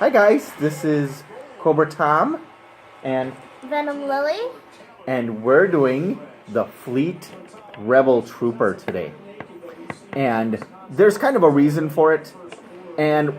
Hi guys, this is Cobra Tom and Venom Lily. we're doing the Fleet Rebel Trooper today. And there's kind of a reason for it. And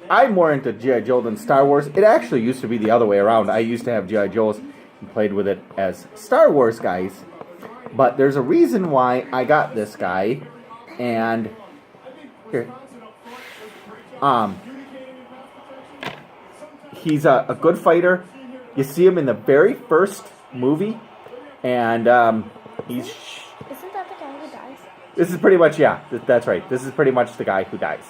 I'm more into G.I. Joe than Star Wars. It actually used to be the other way around. I used to have G.I. Joes and played with it as Star Wars guys. But there's a reason why I got this guy. And here. He's a good fighter. You see him in the very first movie, and he's. Isn't that the guy who dies? This is pretty much that's right. This is pretty much the guy who dies.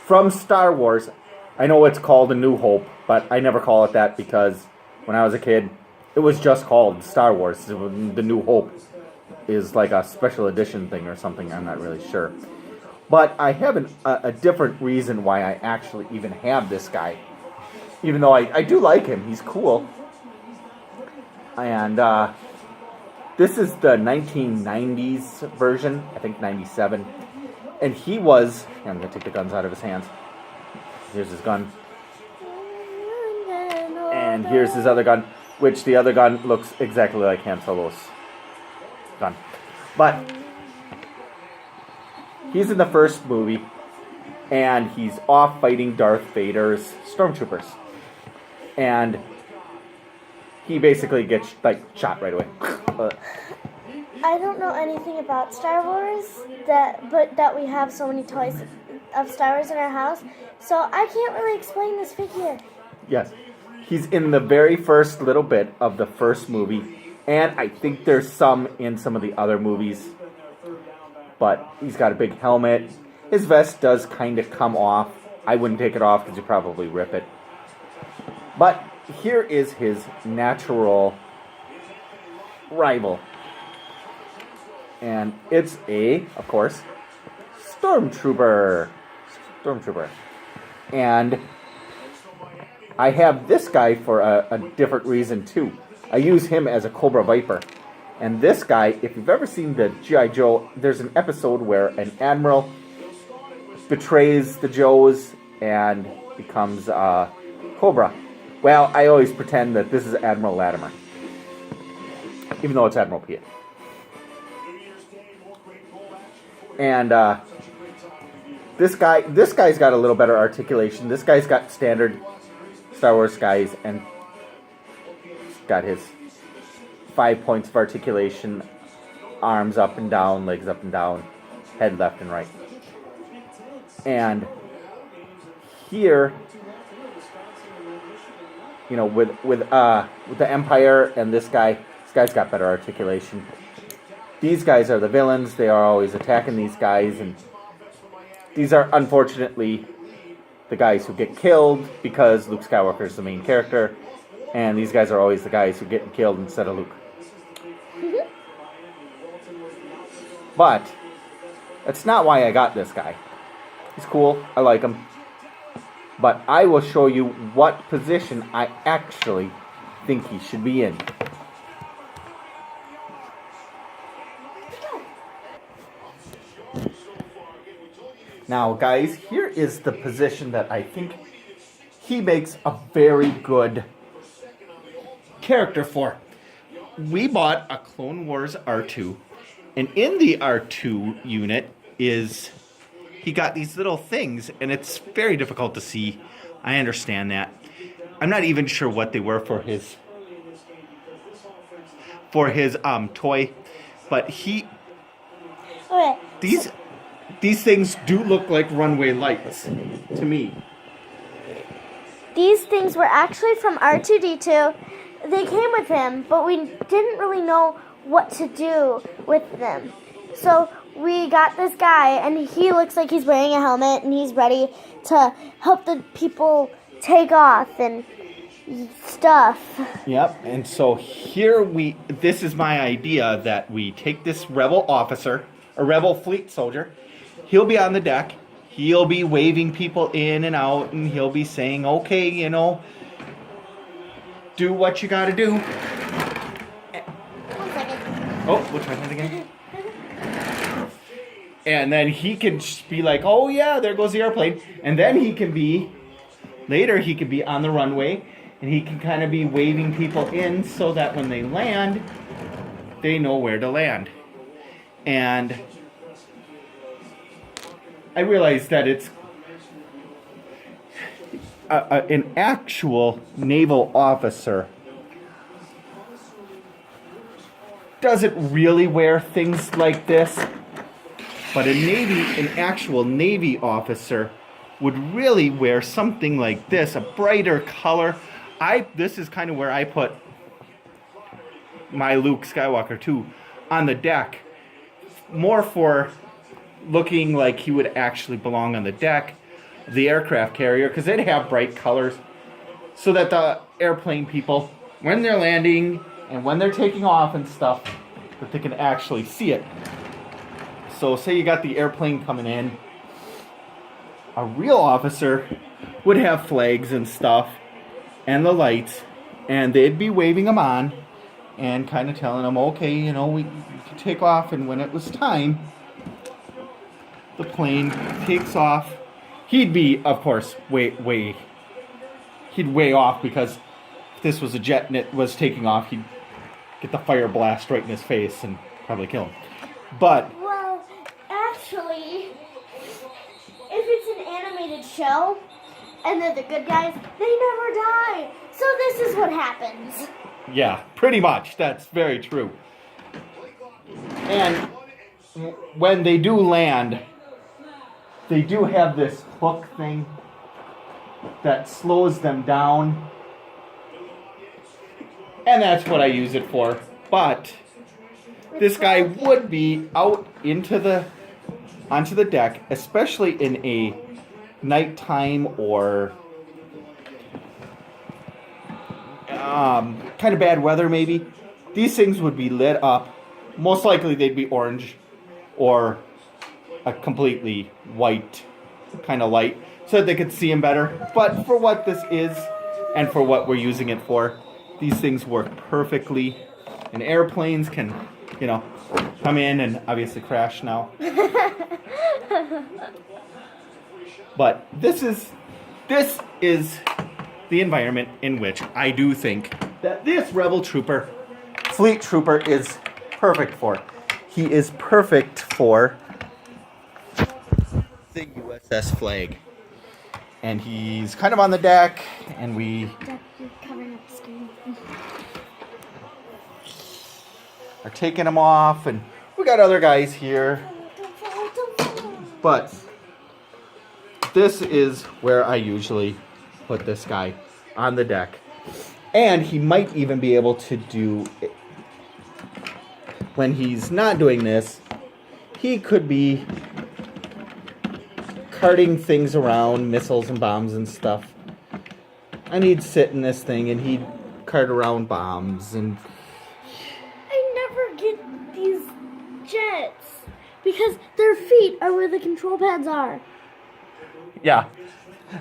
From Star Wars. I know it's called A New Hope, but I never call it that because when I was a kid, it was just called Star Wars. The New Hope is like a special edition thing or something. I'm not really sure. But I have a different reason why I actually even have this guy. Even though I do like him. He's cool. And this is the 1990s version. I think 97. And he was... I'm going to take the guns out of his hands. Here's his gun. And here's his other gun. Which the other gun looks exactly like Han Solo's gun. But... he's in the first movie, and he's off fighting Darth Vader's stormtroopers. And he basically gets, shot right away. I don't know anything about Star Wars, but that we have so many toys of Star Wars in our house, so I can't really explain this figure. Yes. He's in the very first little bit of the first movie, and I think there's some in some of the other movies. But he's got a big helmet. His vest does kind of come off. I wouldn't take it off because you'd probably rip it. But here is his natural rival. And it's of course, Stormtrooper. And I have this guy for a different reason too. I use him as a Cobra Viper. And this guy, if you've ever seen the G.I. Joe, there's an episode where an admiral betrays the Joes and becomes Cobra. Well, I always pretend that this is Admiral Latimer. Even though it's Admiral Piet. And this guy's got a little better articulation. This guy's got standard Star Wars guys and got his 5 points of articulation, arms up and down, legs up and down, head left and right. And here, you know, with the Empire and this guy's got better articulation. These guys are the villains. They are always attacking these guys, and these are unfortunately the guys who get killed because Luke Skywalker is the main character, and these guys are always the guys who get killed instead of Luke. But that's not why I got this guy. He's cool. I like him. But I will show you what position I actually think he should be in. Now, guys, here is the position that I think he makes a very good character for. We bought a Clone Wars R2. And in the R2 unit he got these little things, and it's very difficult to see. I understand that. I'm not even sure what they were for his toy, but Okay. These things do look like runway lights to me. These things were actually from R2-D2. They came with him, but we didn't really know what to do with them. So we got this guy, and he looks like he's wearing a helmet, and he's ready to help the people take off and stuff. Yep, and so this is my idea that we take this rebel officer, a rebel fleet soldier. He'll be on the deck. He'll be waving people in and out, and he'll be saying, okay, you know, do what you gotta do. 1 second. Oh, which my hand again? And then he can be like, oh yeah, there goes the airplane. And then later he could be on the runway and he can kind of be waving people in so that when they land, they know where to land. And I realize that it's an actual naval officer doesn't really wear things like this, but an actual Navy officer would really wear something like this, a brighter color. This is kind of where I put my Luke Skywalker 2 on the deck, more for looking like he would actually belong on the deck of the aircraft carrier, because they'd have bright colors so that the airplane people, when they're landing and when they're taking off and stuff, that they can actually see it. So say you got the airplane coming in, a real officer would have flags and stuff and the lights, and they'd be waving them on and kind of telling them, okay, you know, we can take off. And when it was time, the plane takes off. He'd be, of course, way off, because if this was a jet and it was taking off, he'd get the fire blast right in his face and probably kill him. But well, actually, if it's an animated show and they're the good guys, they never die. So this is what happens. yeah, pretty much. That's very true. And when they do land, they do have this hook thing that slows them down. And that's what I use it for. But this guy would be out onto the deck, especially in a nighttime or kind of bad weather maybe. These things would be lit up. Most likely they'd be orange or a completely white kind of light so that they could see him better. But for what this is and for what we're using it for, these things work perfectly. And airplanes can, you know, come in and obviously crash now. But this is the environment in which I do think that this Rebel Trooper, Fleet Trooper, is perfect for. He is perfect for the USS Flag. And he's kind of on the deck, and we Covering up the screen. are taking him off, and we got other guys here. But this is where I usually put this guy, on the deck. And he might even be able to do it. When he's not doing this, he could be carting things around, missiles and bombs and stuff. And he'd sit in this thing and he'd cart around bombs. And I never get these jets because their feet are where the control pads are. yeah,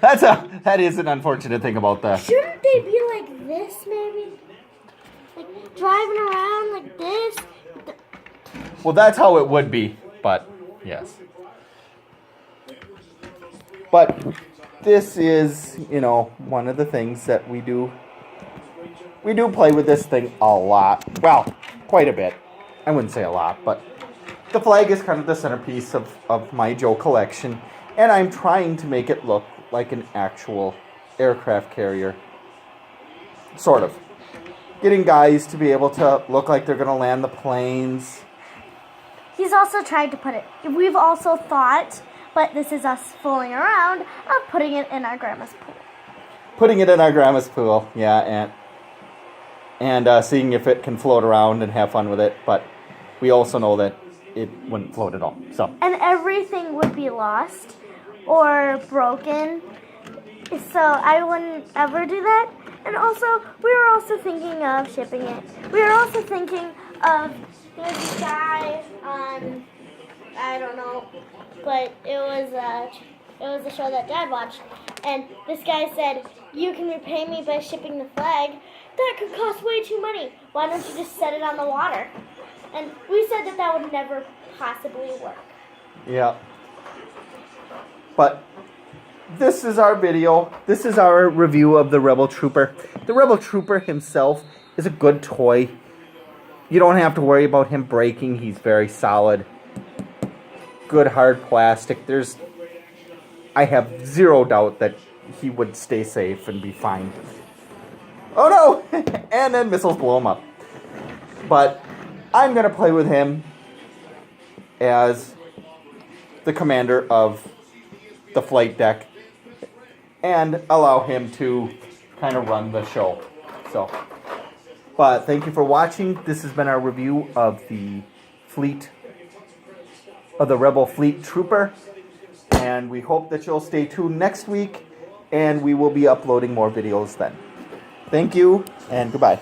that is an unfortunate thing about that. Shouldn't they be like this, maybe? Like driving around like this? Well, that's how it would be, but yes. But this is, you know, one of the things that we do play with this thing a lot. Well, quite a bit. I wouldn't say a lot, but the flag is kind of the centerpiece of my Joe collection, and I'm trying to make it look like an actual aircraft carrier. Sort of. Getting guys to be able to look like they're going to land the planes. He's also tried to put it. We've also thought, but this is us fooling around, of putting it in our grandma's pool. Putting it in our grandma's pool, yeah, and seeing if it can float around and have fun with it. But we also know that it wouldn't float at all. So. And everything would be lost or broken. So I wouldn't ever do that. And also, we were also thinking of shipping it. We were also thinking of this guy on, I don't know, but it was a show that Dad watched. And this guy said, "You can repay me by shipping the flag. That could cost way too money. Why don't you just set it on the water?" And we said that would never possibly work. Yeah. But this is our video. This is our review of the Rebel Trooper. The Rebel Trooper himself is a good toy. You don't have to worry about him breaking. He's very solid. Good hard plastic. I have zero doubt that he would stay safe and be fine. Oh no! And then missiles blow him up. But I'm going to play with him as the commander of the flight deck and allow him to kind of run the show. So, but thank you for watching. This has been our review of the Rebel Fleet Trooper. And we hope that you'll stay tuned next week, and we will be uploading more videos then. Thank you, and goodbye.